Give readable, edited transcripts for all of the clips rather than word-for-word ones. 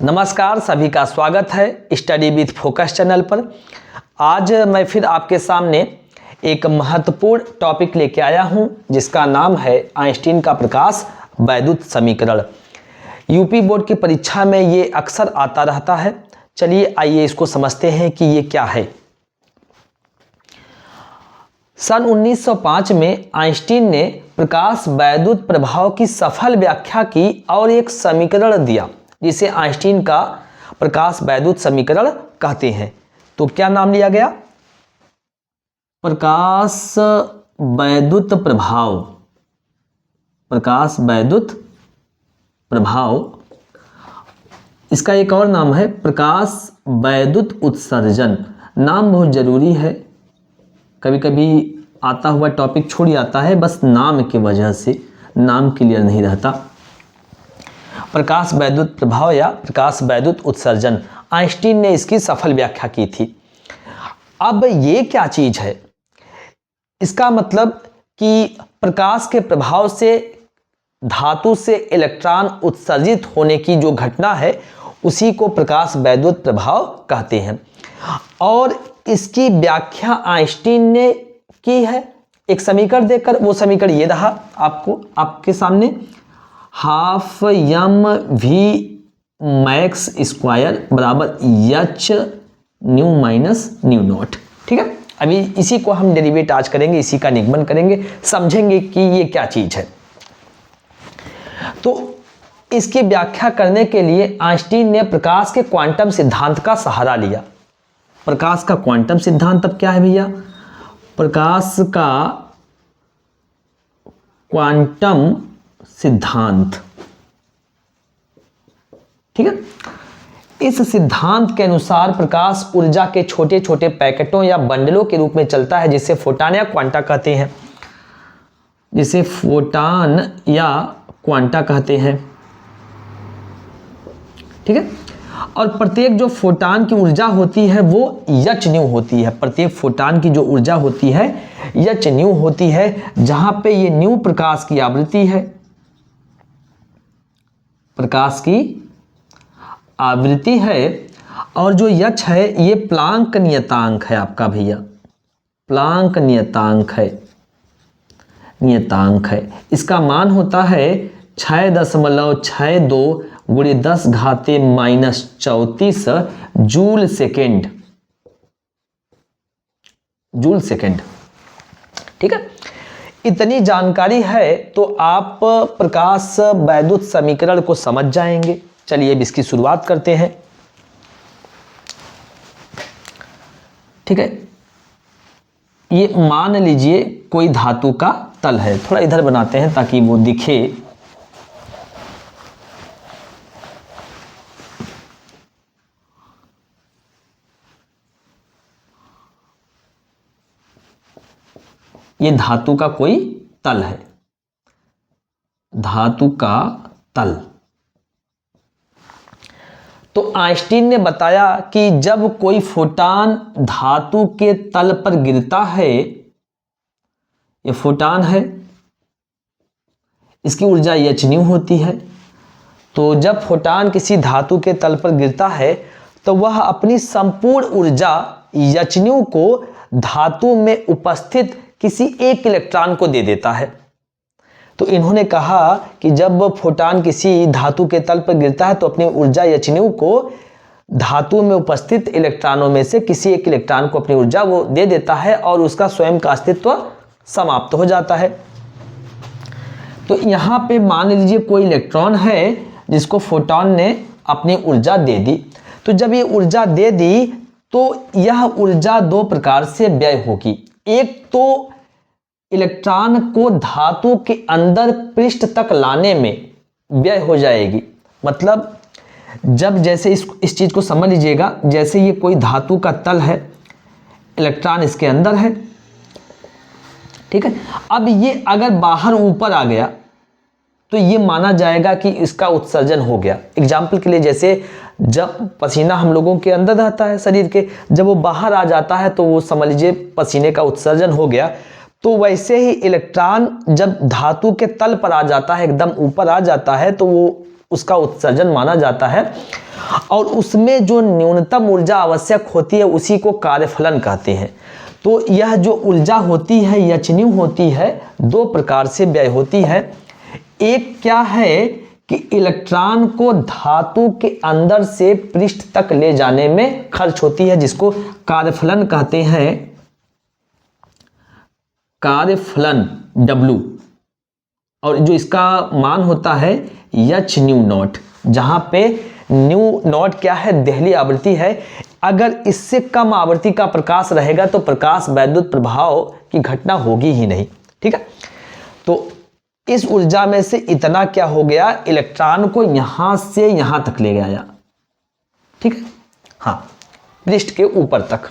नमस्कार, सभी का स्वागत है स्टडी विथ फोकस चैनल पर। आज मैं फिर आपके सामने एक महत्वपूर्ण टॉपिक लेके आया हूं जिसका नाम है आइंस्टीन का प्रकाश वैद्युत समीकरण। यूपी बोर्ड की परीक्षा में ये अक्सर आता रहता है। चलिए आइए इसको समझते हैं कि ये क्या है। सन 1905 में आइंस्टीन ने प्रकाश वैद्युत प्रभाव की सफल व्याख्या की और एक समीकरण दिया जिसे आइंस्टीन का प्रकाश वैद्युत समीकरण कहते हैं। तो क्या नाम लिया गया? प्रकाश वैद्युत प्रभाव। प्रकाश वैद्युत प्रभाव, इसका एक और नाम है प्रकाश वैद्युत उत्सर्जन। नाम बहुत जरूरी है, कभी कभी आता हुआ टॉपिक छूट जाता है बस नाम की वजह से, नाम क्लियर नहीं रहता। प्रकाश वैद्युत प्रभाव या प्रकाश वैद्युत उत्सर्जन, आइंस्टीन ने इसकी सफल व्याख्या की थी। अब ये क्या चीज है? इसका मतलब कि प्रकाश के प्रभाव से धातु से इलेक्ट्रॉन उत्सर्जित होने की जो घटना है उसी को प्रकाश वैद्युत प्रभाव कहते हैं। और इसकी व्याख्या आइंस्टीन ने की है एक समीकरण देकर। वो समीकरण ये रहा आपके सामने, half m v max square बराबर h nu minus nu naught. ठीक है, अभी इसी को हम डेरिवेट आज करेंगे, इसी का निगमन करेंगे, समझेंगे कि ये क्या चीज है। तो इसकी व्याख्या करने के लिए आइंस्टीन ने प्रकाश के क्वांटम सिद्धांत का सहारा लिया। प्रकाश का क्वांटम सिद्धांत अब क्या है भैया? प्रकाश का क्वांटम सिद्धांत। ठीक है, इस सिद्धांत के अनुसार प्रकाश ऊर्जा के छोटे छोटे पैकेटों या बंडलों के रूप में चलता है जिसे फोटॉन या क्वांटा कहते हैं, जिसे फोटॉन या क्वांटा कहते हैं। ठीक है, और प्रत्येक जो फोटॉन की ऊर्जा होती है वो एच न्यू होती है। प्रत्येक फोटॉन की जो ऊर्जा होती है एच न्यू होती है, जहां पे ये न्यू प्रकाश की आवृत्ति है। प्रकाश की आवृत्ति है और जो एच है ये प्लांक नियतांक है आपका भैया, प्लांक नियतांक है। इसका मान होता है 6.62 गुणे 10 घाते -34 जूल सेकेंड। ठीक है, इतनी जानकारी है तो आप प्रकाश वैद्युत समीकरण को समझ जाएंगे। चलिए अब इसकी शुरुआत करते हैं। ठीक है, ये मान लीजिए कोई धातु का तल है, थोड़ा इधर बनाते हैं ताकि वो दिखे। ये धातु का कोई तल है, धातु का तल। तो आइंस्टीन ने बताया कि जब कोई फोटॉन धातु के तल पर गिरता है, ये फोटॉन है, इसकी ऊर्जा एच न्यू होती है। तो जब फोटॉन किसी धातु के तल पर गिरता है तो वह अपनी संपूर्ण ऊर्जा एच न्यू को धातु में उपस्थित किसी एक इलेक्ट्रॉन को दे देता है। तो इन्होंने कहा कि जब फोटॉन किसी धातु के तल पर गिरता है तो अपनी ऊर्जा एच न्यू को धातु में उपस्थित इलेक्ट्रॉनों में से किसी एक इलेक्ट्रॉन को अपनी ऊर्जा वो दे देता है और उसका स्वयं का अस्तित्व समाप्त हो जाता है। तो यहाँ पे मान लीजिए कोई इलेक्ट्रॉन है जिसको फोटॉन ने अपनी ऊर्जा दे दी। तो जब ये ऊर्जा दे दी तो यह ऊर्जा दो प्रकार से व्यय होगी। एक तो इलेक्ट्रॉन को धातु के अंदर पृष्ठ तक लाने में व्यय हो जाएगी। मतलब जब जैसे इस चीज को समझ लीजिएगा, जैसे ये कोई धातु का तल है, इलेक्ट्रॉन इसके अंदर है। ठीक है, अब ये अगर बाहर ऊपर आ गया तो ये माना जाएगा कि इसका उत्सर्जन हो गया। एग्जाम्पल के लिए, जैसे जब पसीना हम लोगों के अंदर रहता है शरीर के, जब वो बाहर आ जाता है तो वो समझ लीजिए पसीने का उत्सर्जन हो गया। तो वैसे ही इलेक्ट्रॉन जब धातु के तल पर आ जाता है, एकदम ऊपर आ जाता है, तो वो उसका उत्सर्जन माना जाता है, और उसमें जो न्यूनतम ऊर्जा आवश्यक होती है उसी को कार्यफलन कहते हैं। तो यह जो ऊर्जा होती है यचन्यू होती है, दो प्रकार से व्यय होती है। एक क्या है कि इलेक्ट्रॉन को धातु के अंदर से पृष्ठ तक ले जाने में खर्च होती है, जिसको कार्यफलन कहते हैं, कार्यफलन W, और जो इसका मान होता है एच न्यू नॉट, जहां पे न्यू नॉट क्या है, देहली आवृत्ति है। अगर इससे कम आवृत्ति का प्रकाश रहेगा तो प्रकाश वैद्युत प्रभाव की घटना होगी ही नहीं। ठीक है, तो इस ऊर्जा में से इतना क्या हो गया, इलेक्ट्रॉन को यहां से यहां तक ले गया। ठीक है, हाँ, पृष्ठ के ऊपर तक।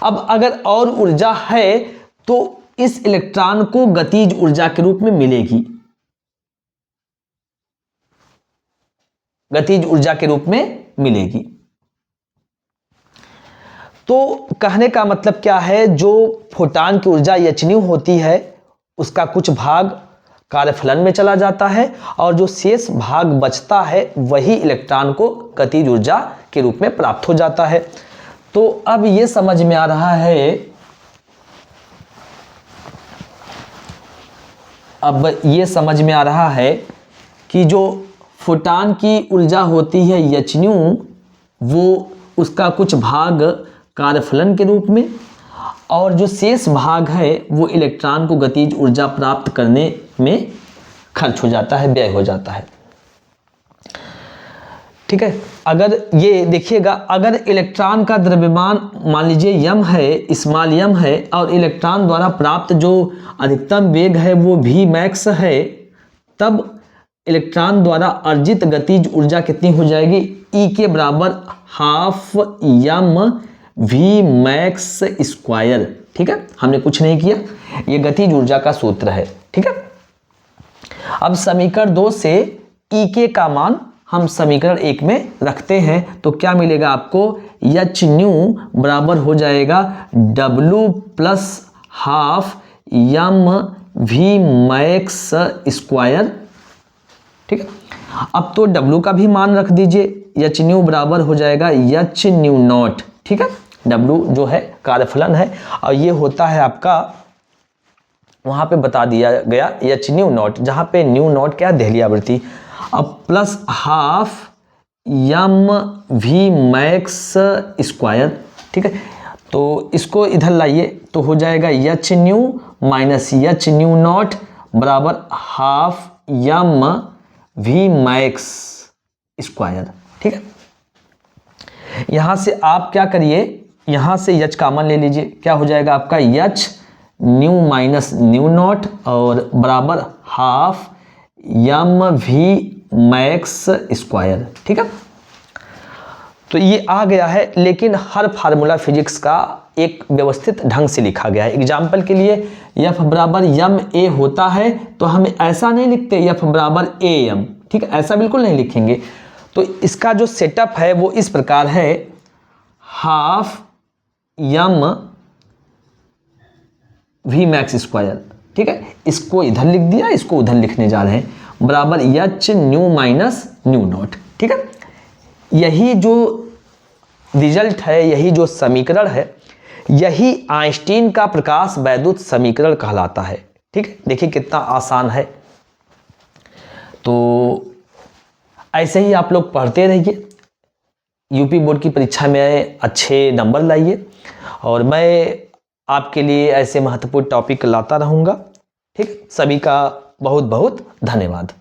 अब अगर और ऊर्जा है तो इस इलेक्ट्रॉन को गतिज ऊर्जा के रूप में मिलेगी, गतिज ऊर्जा के रूप में मिलेगी। तो कहने का मतलब क्या है, जो फोटॉन की ऊर्जा एचन्यू होती है उसका कुछ भाग कार्यफलन में चला जाता है, और जो शेष भाग बचता है वही इलेक्ट्रॉन को गतिज ऊर्जा के रूप में प्राप्त हो जाता है। तो अब ये समझ में आ रहा है, अब ये समझ में आ रहा है कि जो फोटॉन की ऊर्जा होती है एचन्यू, वो उसका कुछ भाग कार्यफलन के रूप में, और जो शेष भाग है वो इलेक्ट्रॉन को गतिज ऊर्जा प्राप्त करने में खर्च हो जाता है, व्यय हो जाता है। ठीक है, अगर ये देखिएगा, अगर इलेक्ट्रॉन का द्रव्यमान मान लीजिए m है, स्मॉल m है, और इलेक्ट्रॉन द्वारा प्राप्त जो अधिकतम वेग है वो v मैक्स है, तब इलेक्ट्रॉन द्वारा अर्जित गतिज ऊर्जा कितनी हो जाएगी, E के बराबर half m v max square. ठीक है, हमने कुछ नहीं किया, ये गतिज ऊर्जा का सूत्र है। ठीक है, अब समीकरण 2 से E के का मान हम समीकरण 1 में रखते हैं, तो क्या मिलेगा आपको, एच न्यू बराबर हो जाएगा W plus half m v max square. ठीक है, अब तो W का भी मान रख दीजिए, एच न्यू बराबर हो जाएगा एच न्यू नॉट। ठीक है, W जो है कार्यफलन है, और ये होता है आपका, वहां पे बता दिया गया एच न्यू नॉट, जहां पे न्यू नॉट क्या, देहली आवृत्ति। अब plus half m v max square. ठीक है, तो इसको इधर लाइए तो हो जाएगा h nu minus h nu naught बराबर half m v max square. ठीक है, यहां से आप क्या करिए, यहां से h कॉमन ले लीजिए, क्या हो जाएगा आपका h new minus nu not और बराबर half m v max square. ठीक है, तो ये आ गया है, लेकिन हर फार्मूला फिजिक्स का एक व्यवस्थित ढंग से लिखा गया है। एग्जाम्पल के लिए F बराबर m a होता है तो हम ऐसा नहीं लिखते F बराबर a m। ठीक है, ऐसा बिल्कुल नहीं लिखेंगे। तो इसका जो सेटअप है वो इस प्रकार है, half m v max square. ठीक है, इसको इधर लिख दिया, इसको उधर लिखने जा रहे हैं, बराबर h nu minus nu naught. ठीक है, यही जो रिजल्ट है, यही जो समीकरण है, यही आइंस्टीन का प्रकाश वैद्युत समीकरण कहलाता है। ठीक है, देखिए कितना आसान है। तो ऐसे ही आप लोग पढ़ते रहिए, यूपी बोर्ड की परीक्षा में अच्छे नंबर लाइए, और मैं आपके लिए ऐसे महत्वपूर्ण टॉपिक लाता रहूँगा। ठीक है, सभी का बहुत बहुत धन्यवाद।